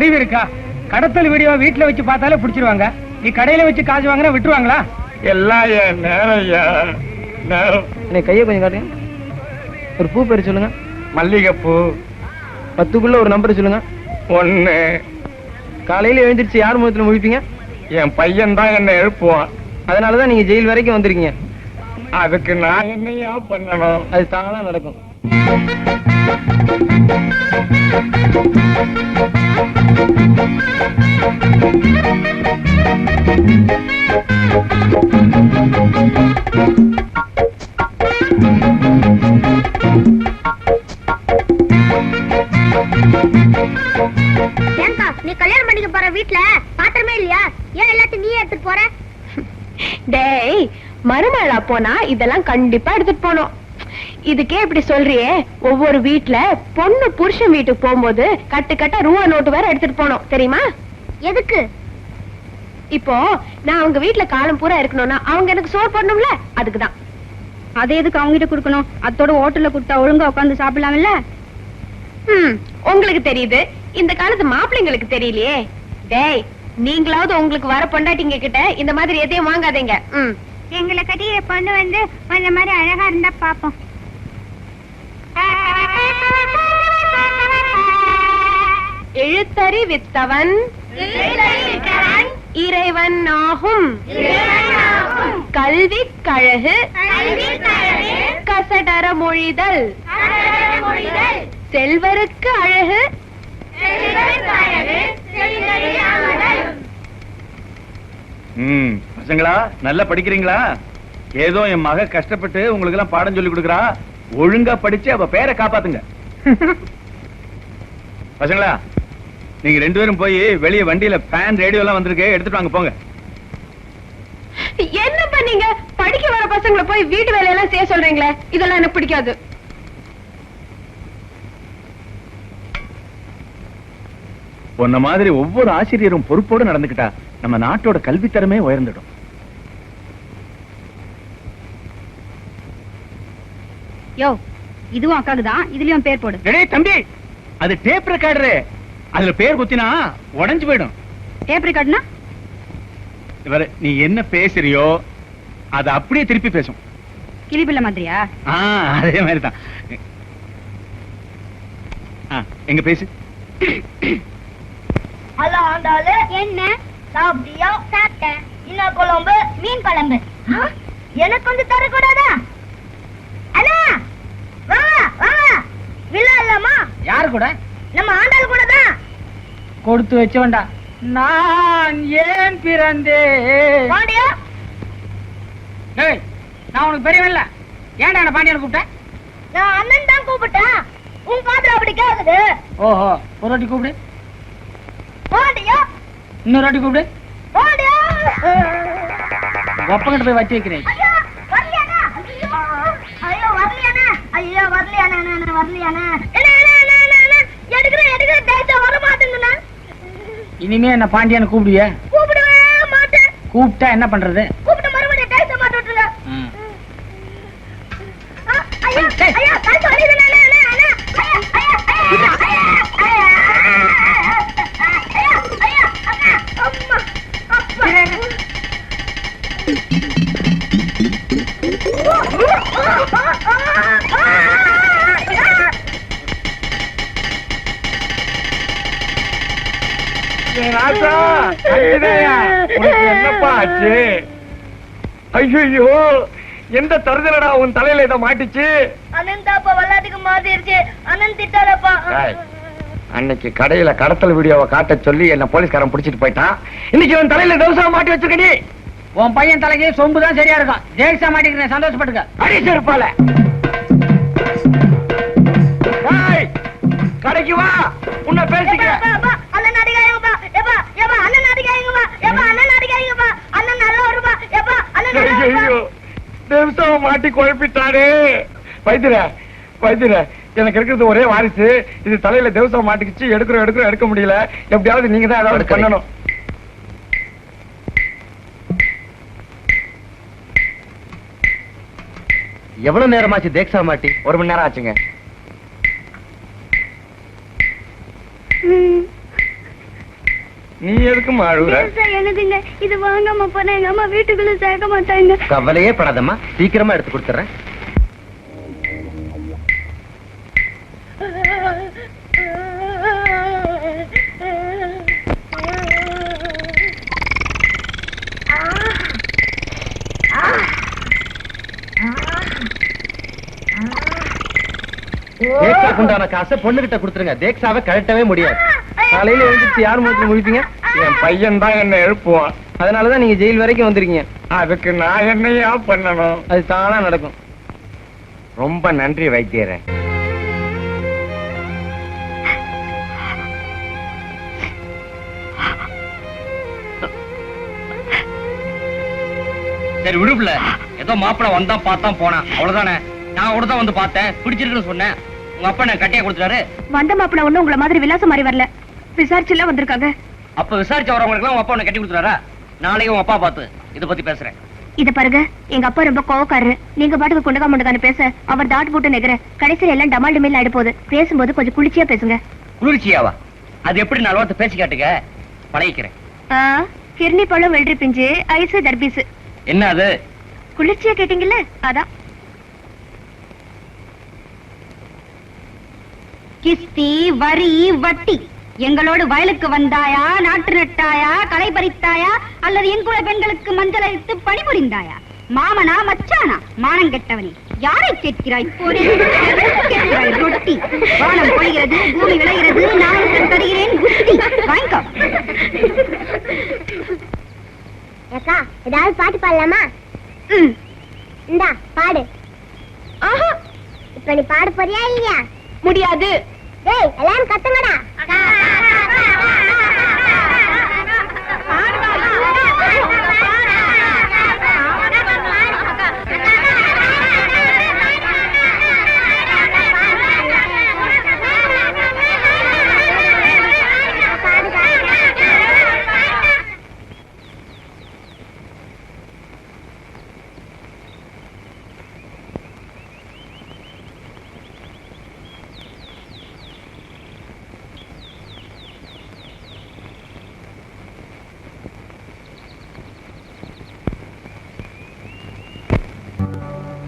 அறிவு இருக்கா? கடத்தல் வீடியோ வீட்டுல வச்சு பார்த்தாலே பிடிச்சிருவாங்க. நீ கடையில வச்சு காசு வாங்கினா விட்டுருவாங்களா? எல்லாம் நேரம். கையை கொஞ்சம் காட்டுங்க. ஒரு பூ பேரு சொல்லுங்க. மல்லிகைப்பூ. 10க்குள்ள ஒரு நம்பர் சொல்லுங்க. 1. காலையில எழுந்திருச்சு யார் முகத்துல முழிப்பீங்க? என் பையன் தான் என்ன எழுப்புவான். அதனாலதான் நீங்க ஜெயில் வரைக்கும் வந்திருக்கீங்க. அதுக்கு நான் என்னையா பண்ணணும்? அது தானா நடக்கும். நீ கல்யாணம் பண்ணிக்க போற வீட்டுல பாத்திரமே இல்லையா? ஏன் எல்லாத்தையும் நீயே எடுத்துட்டு போற? டேய், மருமகளா போனா இதெல்லாம் கண்டிப்பா எடுத்துட்டு போனோம். இதுக்கே இப்படி சொல்றியே, ஒவ்வொரு வீட்டுல பொண்ணு புருஷன் வீட்டுக்கு போகும்போது கட்டு ரூபா நோட்டு வேற எடுத்துட்டு போனோம் தெரியுமா? எதுக்கு? இப்போ நான் அவங்க வீட்டுல காலம் பூரா இருக்கணும்னா அவங்க எனக்கு சோறு போடணும்ல, அதுக்குதான். அதை எதுக்கு அவங்க கிட்ட குடுக்கணும்? அதோட ஹோட்டல்ல கொடுத்தா ஒழுங்கா உட்காந்து சாப்பிடலாம்ல. உங்களுக்கு தெரியுது, இந்த காலத்து மாப்பிள்ளைங்களுக்கு தெரியலையே. டேய், நீங்களாவது உங்களுக்கு வர பொண்டாட்டிங்க கிட்ட இந்த மாதிரி எதையும் வாங்காதீங்க. எங்களை கட்டிய பொண்ணு வந்து அந்த மாதிரி அழகா இருந்தா பாப்போம். எழுத்தறிவித்தவன் இறைவன் ஆகும். கல்வி கழகு கசடர மொழிதல் செல்வருக்கு அழகு. பசங்களா நல்லா படிக்கிறீங்களா? ஏதோ என் மக கஷ்டப்பட்டு உங்களுக்கு எல்லாம் பாடம் சொல்லி கொடுக்குறா. ஒழுங்கா படிச்சு அவ பேரை காப்பாத்துங்க. பசங்களா, நீங்க 2 பேரும் போய் வெளியே வண்டியில ஃபேன் ரேடியோ எல்லாம் வந்திருக்கு, எடுத்துட்டு வாங்க போங்க. என்ன பண்ணீங்க? படிக்க வர பசங்களை போய் வீட்டு வேலையெல்லாம் செய்ய சொல்றீங்களே, இதெல்லாம் எனக்கு பிடிக்காது. உன்ன மாதிரி ஒவ்வொரு ஆசிரியரும் பொறுப்போடு நடந்துக்கிட்டா நம்ம நாட்டோட கல்வித்தரமே உயர்ந்துடும். யோ, இதுவும் அக்காக்குதான். இதுலயும் பேர் போடு. டேய் தம்பி, அது டேப் ரெக்கார்டரு. அதுல பேர் குத்தினா உடைஞ்சு போயிடும். டேப் ரெக்கார்ட்னா? இவரு நீ என்ன பேசுறியோ அது அப்படியே திருப்பி பேசும். கிளிபிள்ள மாதிரியா? அதே மாதிரிதான். எங்க பேசு. ஹலோ ஆண்டாளு, என்ன சாப்பிட்டியா? சாப்பிட்டேன். என்ன குழம்பு? மீன் குழம்பு. எனக்கு வந்து தரக்கூடாதா? அண்ணா வாங்க வாங்க. விழா இல்லமா? யாரு கூட? நம்ம ஆண்டாள் கூட தான். கொடுத்து வச்சவன்டா. நான் ஏன் பிறந்தேன்? பாண்டியா, டேய், நான் உனக்கு பெரியவன் இல்ல. ஏன்டா என்ன பாண்டியனை கூப்பிட்டேன்? நான் அண்ணன் தான் கூப்பிட்டேன். உன் காதுல அப்படி கேக்குது. ஓஹோ, ஒரு வாட்டி கூப்பிடு. பாண்டியா, இன்னொரு வாட்டி கூப்பிடு. பாண்டியா. ஒப்பங்கிட்ட போய் வச்சு வைக்கிறேன். ஐயோ வரலையானா? ஐயோ வரலையானா? ஐயோ வரலையானா? நான் வரலையானா? எடுக்கிற டேட்டா வர மாட்டேங்குதுண்ணா. இனிமே என்ன பாண்டியனை கூப்பிடுவிய? கூப்பிடவே மாட்டேன். கூப்பிட்டா என்ன பண்றது? கூப்பிட்டு மறுபடியும் டேட்டா மாட்ட விட்டுருங்க. ஐயோ ஐயோ கழுத்து வலிக்குதுண்ணா. என்னப்பா ஆச்சு? ஐயோ, எந்த தருதலடா உன் தலையில இதை மாட்டிச்சு? அண்ணன் தாப்பா விளையாட்டுக்கு மாத்திருச்சு. அண்ணன் திட்டாரப்பா. அன்னைக்கு கடையில கடத்தல் வீடியோவை காட்ட சொல்லி என்ன போலீஸ்காரன் பிடிச்சிட்டு போயிட்டான். இன்னைக்கு உன் தலையில தவசா மாட்டி வச்சிருக்கடி. உன் பையன் தலைக்கு சொம்பு தான் சரியா இருக்கும். ஜெயிச்சா மாட்டிக்கிறேன், சந்தோஷப்பட்டுக்க. அடிச்சு இருப்பால. கடைக்கு வா, உன்னை பேசிக்கிறேன். அண்ணன் அடிக்காயங்கப்பா. எப்பா எப்பா அண்ணன் அடிக்காயங்கப்பா. எப்பா அண்ணன் அடிக்காயங்கப்பா. அண்ணன் நல்ல வருப்பா. எப்பா அண்ணன் நல்ல வருப்பா. தேவசாவை மாட்டி குழப்பிட்டாரு. வைத்தியர எனக்கு இருக்கிறது ஒரே வாரிசு. இது தலையில தேவசாவை மாட்டிக்கிச்சு. எடுக்க முடியல. எப்படியாவது நீங்க தான் ஏதாவது பண்ணணும். எவ்வளவு நேரமாச்சு தேக்ஸா மாட்டி? 1 மணி நேரம் ஆச்சுங்க. நீ எதுக்குமா அழுகுற? என்னதுங்க இது வாங்காம போனா எங்க அம்மா வீட்டுக்குள்ள சேர்க்க மாட்டாங்க. கவலையே படாதம்மா, சீக்கிரமா எடுத்து கொடுத்துறேன். தேக்ஸாக்குண்டான காசை பொண்ணுகிட்ட கொடுத்துருங்க. தேக்ஸாவை கழட்டவே முடியாது. காலையில எழுந்திருச்சு யார் மூலத்துல முடிப்பீங்க? என் பையன் தான் என்ன எழுப்புவான். அதனாலதான் நீங்க ஜெயில் வரைக்கும் வந்திருக்கீங்க. அதுக்கு நான் என்னையா பண்ணணும்? அது தானா நடக்கும். ரொம்ப நன்றி வைத்தியரே. சரி விடுப்புல, ஏதோ மாப்பிள வந்தா பார்த்தா போனா அவ்வளவுதானே. நான் கூட தான் வந்து பார்த்தேன், பிடிச்சிருக்குன்னு சொன்னேன். உங்க அப்பா நான் கட்டியா கொடுத்துட்டாரு. வந்த மாப்பிள்ள ஒண்ணு உங்களை மாதிரி விலாசம் மாதிரி வரல, விசாரிச்சுலாம் வந்திருக்காங்க. அப்ப விசாரிச்சு வரவங்களுக்கு உங்க அப்பா உன்னை கட்டி கொடுத்துறாரா? நாளைக்கு உங்க அப்பா பார்த்து இத பத்தி பேசுறேன். இத பாருங்க, எங்க அப்பா ரொம்ப கோவக்காரரு. நீங்க பாட்டுக்கு கொண்டகா முண்டகான்னு பேச அவர் தாட்டு போட்டு நெகிற கடைசியில எல்லாம் டமால் டமில் ஆயிடு போகுது. பேசும்போது கொஞ்சம் குளிர்ச்சியா பேசுங்க. குளிர்ச்சியாவா? அது எப்படி நான் வார்த்தை பேசி காட்டுங்க, பழகிக்கிறேன். கிர்னி பழம் வெள்ளரி பிஞ்சு ஐஸ் தர்பீஸ். என்ன அது? குளிர்ச்சியா கேட்டீங்கல்ல, அதான். கிஸ்தி வரி வட்டி எங்களோடு வயலுக்கு வந்தாயா, நாட்டு நட்டாயா, களை பறித்தாயா, அல்லது எங்குள்ள பெண்களுக்கு மஞ்சள் அரித்து பணிபுரிந்தாயா? மாமனா மச்சானா? மானம் கெட்டவனே, யாரை கேட்கிறாய்? கேட்கிறாய் ரொட்டி. வானம் பொழிகிறது, பூமி விளைகிறது, நான் தருகிறேன் குஸ்தி. வாங்கோ. அக்கா, ஏதாவது பாட்டு பாடலாமா? இந்தா பாடு. இப்ப நீ பாட போறியா இல்லையா? முடியாது. டேய், எல்லாரும் கத்துங்கடா.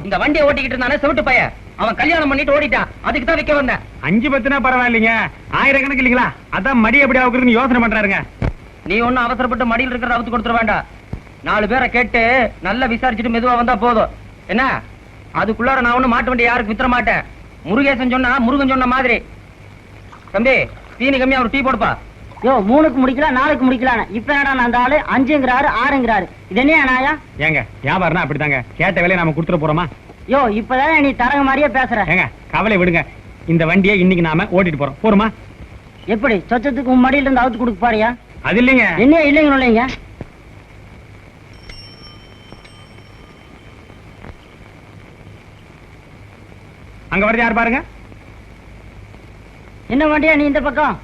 இந்த வண்டியை ஓட்டிக்கிட்டு இருந்தானே செவிட்டு பையன், அவன் கல்யாணம் பண்ணிட்டு ஓடிட்டான். அதுக்கு தான் வைக்க வந்தேன். 5-10 பரவாயில்லைங்க, 1000 கணக்கு இல்லீங்களா? அதான் மடி எப்படி ஆகுறதுன்னு யோசனை பண்றாருங்க. நீ ஒண்ணும் அவசரப்பட்டு மடியில் இருக்கிற அவுத்து கொடுத்துட வேண்டாம். 4 பேரை கேட்டு நல்லா விசாரிச்சுட்டு மெதுவா வந்தா போதும். என்ன அதுக்குள்ளார நான் ஒண்ணும் மாட்டு வண்டி யாருக்கு வித்துற மாட்டேன். முருகேசன் சொன்னா முருகன் சொன்ன மாதிரி. தம்பி, தீனி கம்மியா ஒரு டீ போடுப்பா. யோ, 3க்கு முடிக்கலாம், 4க்கு முடிக்கலாம். இப்ப என்னடா அந்த ஆளு 5ங்கிறாரு, 6ங்கிறாரு. இது என்ன நாயா? ஏங்க, வியாபாரம்னா அப்படித்தாங்க. கேட்ட வேலையை நாம கொடுத்துட போறோமா? யோ, இப்பதான் நீ தரங்க மாதிரியே பேசுற. ஏங்க, கவலை விடுங்க. இந்த வண்டியை இன்னைக்கு நாம ஓட்டிட்டு போறோம். போருமா? எப்படி சொச்சத்துக்கு உன் மடியில இருந்து அவுத்து கொடுக்க பாரியா? அது இல்லைங்க. என்ன இல்லைங்க இல்லைங்க. அங்க வரது யார் பாருங்க. என்ன வண்டியா நீ இந்த பக்கம்?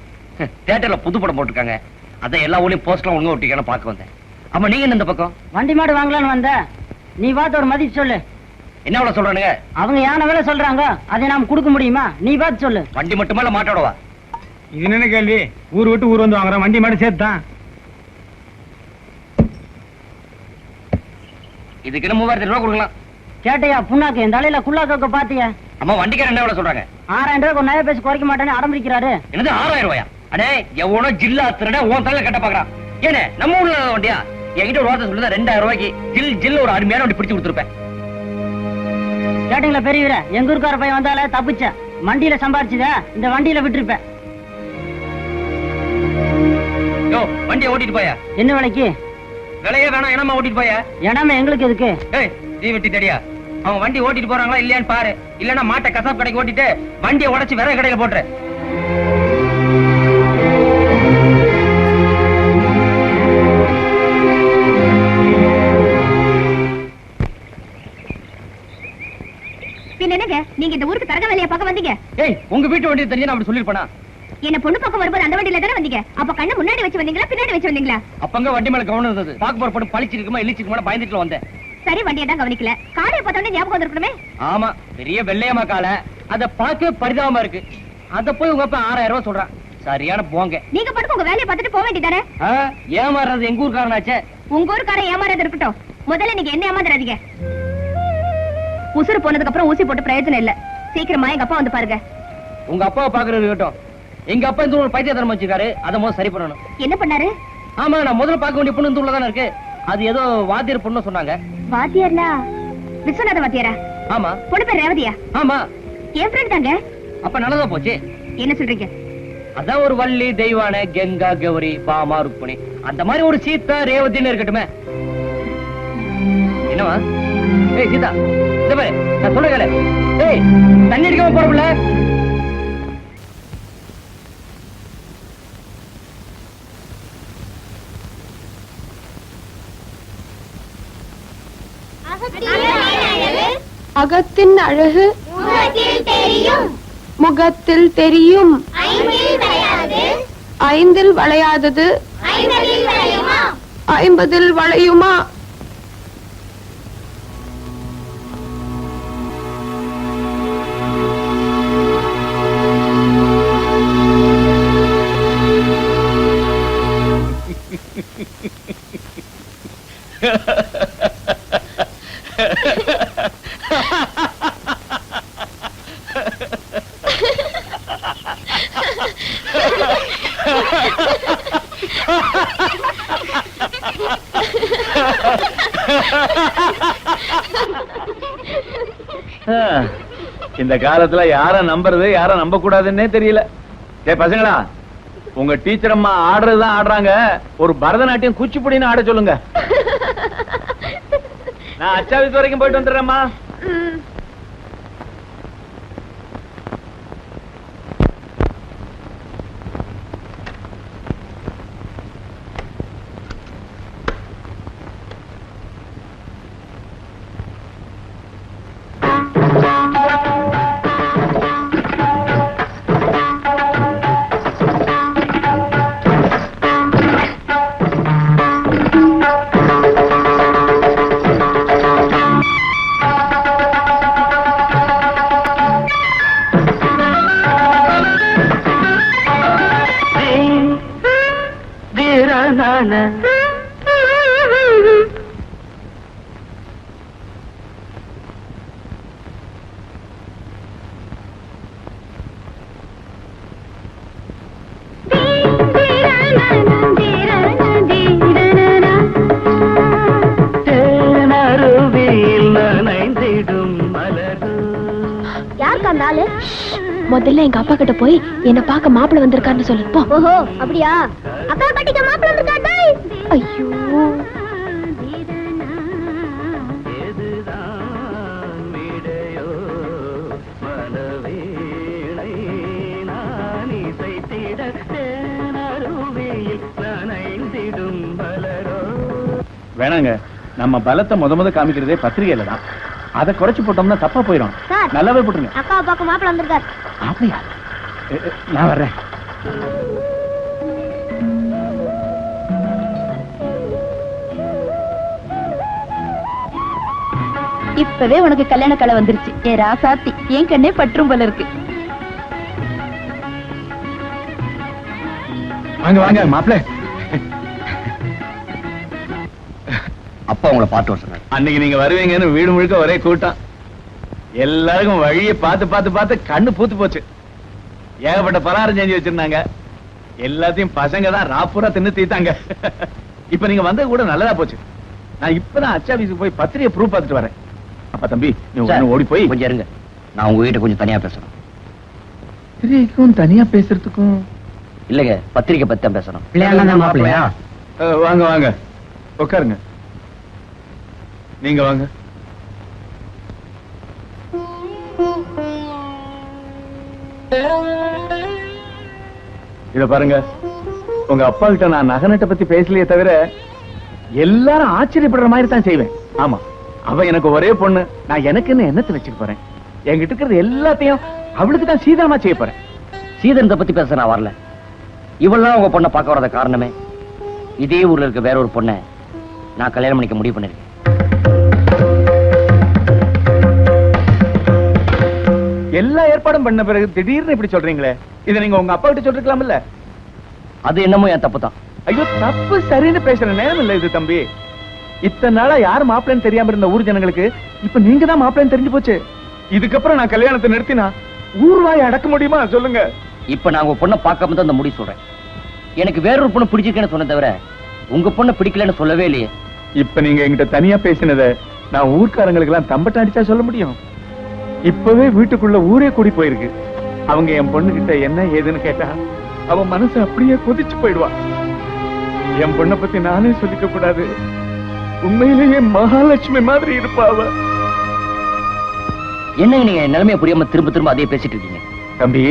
தியேட்டர்ல புது படம் போட்டுருக்காங்க. அதான் எல்லா ஊர்லயும் போஸ்ட்லாம் ஒழுங்கா ஒட்டிக்கான பார்க்க வந்தேன். ஆமா, நீங்க என்ன இந்த பக்கம்? வண்டி மாடு வாங்கலான்னு வந்த. நீ பார்த்து ஒரு மதிப்பு சொல்லு. என்ன அவ்வளவு சொல்றானுங்க? அவங்க யான வேலை சொல்றாங்க, அதை நாம கொடுக்க முடியுமா? நீ பார்த்து சொல்லு. வண்டி மட்டுமே இல்ல மாட்டோடவா? இது என்ன கேள்வி? ஊர் விட்டு ஊர் வந்து வாங்குறோம், வண்டி மாடு சேர்த்தான். இதுக்கு என்ன 3000 ரூபாய் கொடுக்கலாம். கேட்டையா புண்ணாக்கு? இந்த அலையில குள்ளாக்க பாத்தியா? அம்மா, வண்டிக்காரன் என்ன சொல்றாங்க? 6000 ரூபாய் நகை பேசி குறைக்க மாட்டேன்னு அடம்பிடிக்கிறாரு. என்னது 6000 ரூபாயா? அடே, எவனோ ஜில்லா திருட உன் தலையில கட்ட பாக்குறான். ஏனே, நம்ம ஊர்ல வண்டியா? என்கிட்ட ஒரு வார்த்தை சொல்லுதா, 2000 ரூபாய்க்கு ஜில் ஒரு அருமையான வண்டி பிடிச்சு கொடுத்துருப்பேன். கேட்டீங்களா பெரியவர? எங்க ஊருக்கார பையன் வந்தால தப்பிச்ச. வண்டியில சம்பாரிச்சுத இந்த வண்டியில விட்டுருப்பேன். யோ, வண்டியை ஓட்டிட்டு போயா. என்ன விலைக்கு? விலையே வேணாம், என்னமா ஓட்டிட்டு போயா? ஏனாம எங்களுக்கு எதுக்கு? ஏய், தீ வெட்டி தெரியா? அவங்க வண்டி ஓட்டிட்டு போறாங்களா இல்லையான்னு பாரு. இல்லன்னா மாட்டை கசாப் கடைக்கு ஓட்டிட்டு வண்டியை உடைச்சு விறகு கடையில போட்டுரு. என்னங்க நீங்க இந்த ஊருக்கு தரக வேலையா பார்க்க வந்தீங்க? ஏய், உங்க வீட்டு வண்டி தெரிஞ்சு நான் அப்படி சொல்லிருப்பேனா? என்ன பொண்ணு பக்கம் வரும்போது அந்த வண்டியில தானே வந்தீங்க? அப்ப கண்ணு முன்னாடி வச்சு வந்தீங்களா பின்னாடி வச்சு வந்தீங்களா? அப்பங்க வண்டி மேல கவனம் இருந்தது. பாக்க போற படம் பழிச்சிருக்குமா இழிச்சிருக்குமா பயந்துட்டு வந்தேன். சரி, வண்டியை தான் கவனிக்கல. காலையை பார்த்தோன்னே ஞாபகம் வந்திருக்கணுமே. ஆமா, பெரிய வெள்ளையம்மா காலை. அத பார்க்க பரிதாபமா இருக்கு. அத போய் உங்க அப்பா 6000 ரூபாய் சொல்றான். சரியான போங்க. நீங்க படுத்து உங்க வேலையை பார்த்துட்டு போக வேண்டியதானே? ஏமாறது எங்க ஊர்க்காரனாச்சே. உங்க ஊருக்காரன் ஏமாறது இருக்கட்டும், முதல்ல நீங்க என்ன ஏமாந்துறாதீங்க. உசுறு போனதுக்கு அப்புறம் ஊசி போட்டு பிரயோஜனம் இல்ல. சீக்கிரமா எங்க அப்பா வந்து பாருங்க. உங்க அப்பாவை பாக்குறது இருக்கட்டும், எங்க அப்பா இந்த ஒரு பைத்தியத்தனம் வச்சிருக்காரு, அதை முதல்ல சரி பண்ணணும். என்ன பண்ணாரு? ஆமா, நான் முதல்ல பார்க்க வேண்டிய பொண்ணு இந்த ஊர்ல தானே இருக்கு. அது ஏதோ வாத்தியார் பொண்ணு சொன்னாங்க. வாத்தியார்னா விஸ்வநாத வாத்தியாரா? ஆமா. பொண்ணு பேர் ரேவதியா? ஆமா. என் ஃப்ரெண்ட் தாங்க. அப்ப நல்லதா போச்சு. என்ன சொல்றீங்க? அதான் ஒரு வள்ளி, தெய்வான, கங்கா, கௌரி, பாமா, ருக்மணி, அந்த மாதிரி ஒரு சீதா, ரேவதின்னு இருக்கட்டுமே. என்னவா? ஏய் சீதா, இந்த பாரு, நான் சொல்ல கேளு. ஏய், தண்ணி அடிக்காம போறோம்ல. அகத்தின் அழகு முகத்தில் தெரியும், ஐந்தில் வளையாதது ஐம்பதில் வளையுமா? இந்த காலத்துல யார நம்புறது யார நம்ப கூடாதுன்னே தெரியல. ஏ பசங்களா, உங்க டீச்சர் அம்மா ஆடுறதுதான் ஆடுறாங்க, ஒரு பரதநாட்டியம் குச்சிப்புடின்னு ஆட சொல்லுங்க. நான் அச்சாவிஸ் வரைக்கும் போயிட்டு வந்துடுறேம்மா. முதல்ல எங்க அப்பா கிட்ட போய் என்ன பார்க்க மாப்பிள்ள வந்திருக்காருன்னு சொல்லு போ. ஓஹோ அப்படியா? அக்கா பாட்டிக்கு மாப்பிள்ள வந்திருக்காடா. ஐயோ, வேணாங்க, நம்ம பலத்தை முத காமிக்கிறதே பத்திரிகையில தான். அதை குறைச்சு போட்டோம்னா தப்பா போயிடும். நல்லாவே போட்டுருங்க. அக்கா பாக்க மாப்பிள்ள வந்திருக்காரு. அப்படியா? நான் வர்றேன். இப்பவே உனக்கு கல்யாண கலை வந்துருச்சு. ஏ ராசாத்தி, என் கண்ணே பற்றும் போல இருக்கு. வாங்க வாங்க மாப்பிள்ள. அப்பா உங்களை பார்த்து வர சொன்னார். அன்னைக்கு நீங்க வருவீங்கன்னு வீடு முழுக்க ஒரே கூட்டம். எல்லாருக்கும் வழியை பார்த்து பார்த்து பார்த்து கண்ணு பூத்து போச்சு. ஏகப்பட்ட பலகாரம் செஞ்சு வச்சிருந்தாங்க. எல்லாத்தையும் பசங்க தான் ராப்பூரா தின்னு தீத்தாங்க. இப்ப நீங்க வந்தது கூட நல்லதா போச்சு. நான் இப்பதான் அச்சாபீஸுக்கு போய் பத்திரிகை ப்ரூஃப் பார்த்துட்டு வரேன். அப்பா தம்பி, நீ ஓடி போய் கொஞ்சம் இருங்க, நான் உங்க கிட்ட கொஞ்சம் தனியா பேசணும். பத்திரிகைக்கும் தனியா பேசுறதுக்கும் இல்லங்க, பத்திரிகை பத்தி தான் பேசணும். வாங்க வாங்க உட்காருங்க. நீங்க வாங்க. இத பாருங்க, உங்க அப்பா கிட்ட நான் நகநட்டை பத்தி பேசலையே தவிர எல்லாரும் ஆச்சரியப்படுற மாதிரி தான் செய்வேன். ஆமா, அவ எனக்கு ஒரே பொண்ணு. நான் எனக்குன்னு என்னத்தை வச்சுக்க போறேன்? என்கிட்ட இருக்கிறது எல்லாத்தையும் அவளுக்கு தான் சீதனமா செய்ய போறேன். சீதனத்தை பத்தி பேச நான் வரல. இவெல்லாம் உங்க பொண்ணை பார்க்க வரத காரணமே, இதே ஊர்ல இருக்க வேற ஒரு பொண்ணை நான் கல்யாணம் பண்ணிக்க முடிவு பண்ணிருக்கேன். எல்லா ஏற்பாடும் பண்ண பிறகு திடீர்னு இப்படி சொல்றீங்களே, இதை நீங்க உங்க அப்பா கிட்ட சொல்லிருக்கலாம்ல? அது என்னமோ என் தப்பு தான். ஐயோ, தப்பு சரின்னு பேசுற நேரம் இல்ல இது தம்பி. இத்தனை நாளா யாரு மாப்பிள்ளைன்னு தெரியாம இருந்த ஊர் ஜனங்களுக்கு இப்ப நீங்க தான் மாப்பிள்ளைன்னு தெரிஞ்சு போச்சு. இதுக்கப்புறம் நான் கல்யாணத்தை நிறுத்தினா ஊர்வாய் அடக்க முடியுமா சொல்லுங்க? இப்ப நான் உங்க பொண்ணை பார்க்காம தான் இந்த முடிவு சொல்றேன். எனக்கு வேறொரு பொண்ணு பிடிச்சிருக்கேன்னு சொன்ன தவிர உங்க பொண்ணை பிடிக்கலன்னு சொல்லவே இல்லையே. இப்ப நீங்க என்கிட்ட தனியா பேசினத நான் ஊர்க்காரங்களுக்கு எல்லாம் தம்பட்ட அடிச்சா சொல்ல முடியும்? இப்பவே வீட்டுக்குள்ள ஊரே கூடி போயிருக்கு. அவங்க என் பொண்ணு கிட்ட என்ன ஏதுன்னு கேட்டா அவன் மனசு அப்படியே கொதிச்சு போயிடுவா. என் பொண்ணை பத்தி நானே சொல்லிக்க கூடாது, உண்மையிலேயே மகாலட்சுமி மாதிரி இருப்பா அவ. என்னங்க நீங்க நிலைமையை புரியாம திரும்ப திரும்ப அதே பேசிட்டு இருக்கீங்க? தம்பி,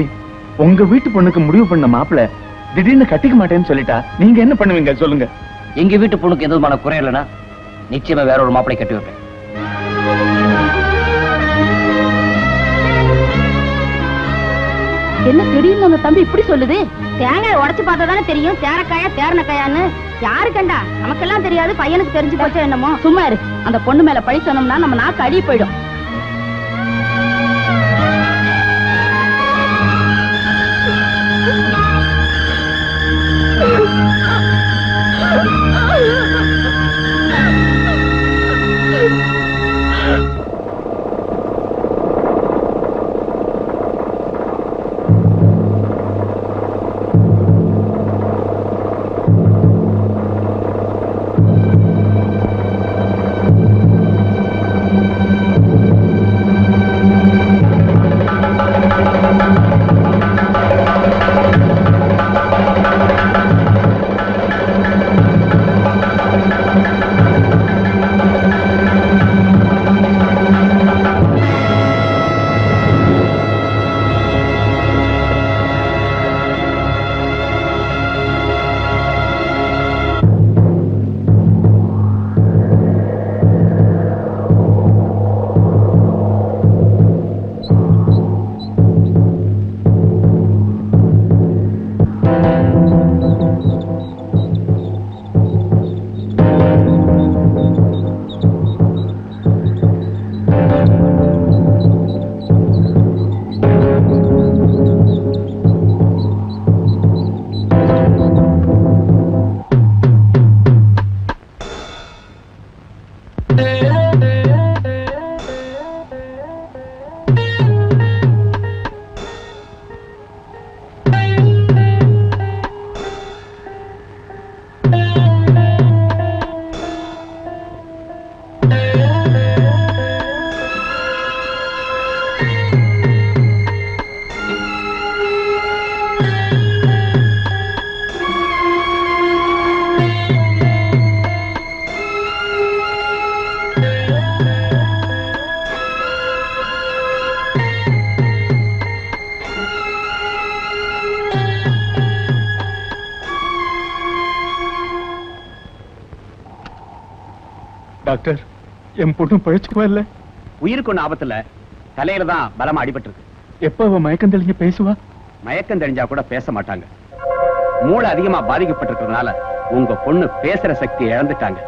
உங்க வீட்டு பொண்ணுக்கு முடிவு பண்ண மாப்பிள்ள திடீர்னு கட்டிக்க மாட்டேன்னு சொல்லிட்டா நீங்க என்ன பண்ணுவீங்க சொல்லுங்க? எங்க வீட்டு பொண்ணுக்கு எந்த விதமான குறை இல்லைன்னா நிச்சயமா வேற ஒரு மாப்பிளை கட்டி வைப்பேன். என்ன திடீர்னு அந்த தம்பி இப்படி சொல்லுது? தேங்காய் உடைச்சு பார்த்தா தானே தெரியும் தேரக்காயா தேரணக்காயான்னு. யாரு கண்டா? நமக்கெல்லாம் தெரியாது, பையனுக்கு தெரிஞ்சு போச்சா என்னமோ. சும்மா இரு. அந்த பொண்ணு மேல பழி சொன்னோம்னா நம்ம நாக்கு அடி போயிடும். டாக்டர், என் பொண்ணு பழிச்சுக்குவா இல்ல? உயிருக்கு ஒண்ணு ஆபத்துல, தலையில தான் பலமா அடிபட்டு இருக்கு. எப்ப அவ மயக்கம் தெளிஞ்சு பேசுவா? மயக்கம் தெரிஞ்சா கூட பேச மாட்டாங்க. மூளை அதிகமா பாதிக்கப்பட்டிருக்கிறதுனால உங்க பொண்ணு பேசுற சக்தி இழந்துட்டாங்க.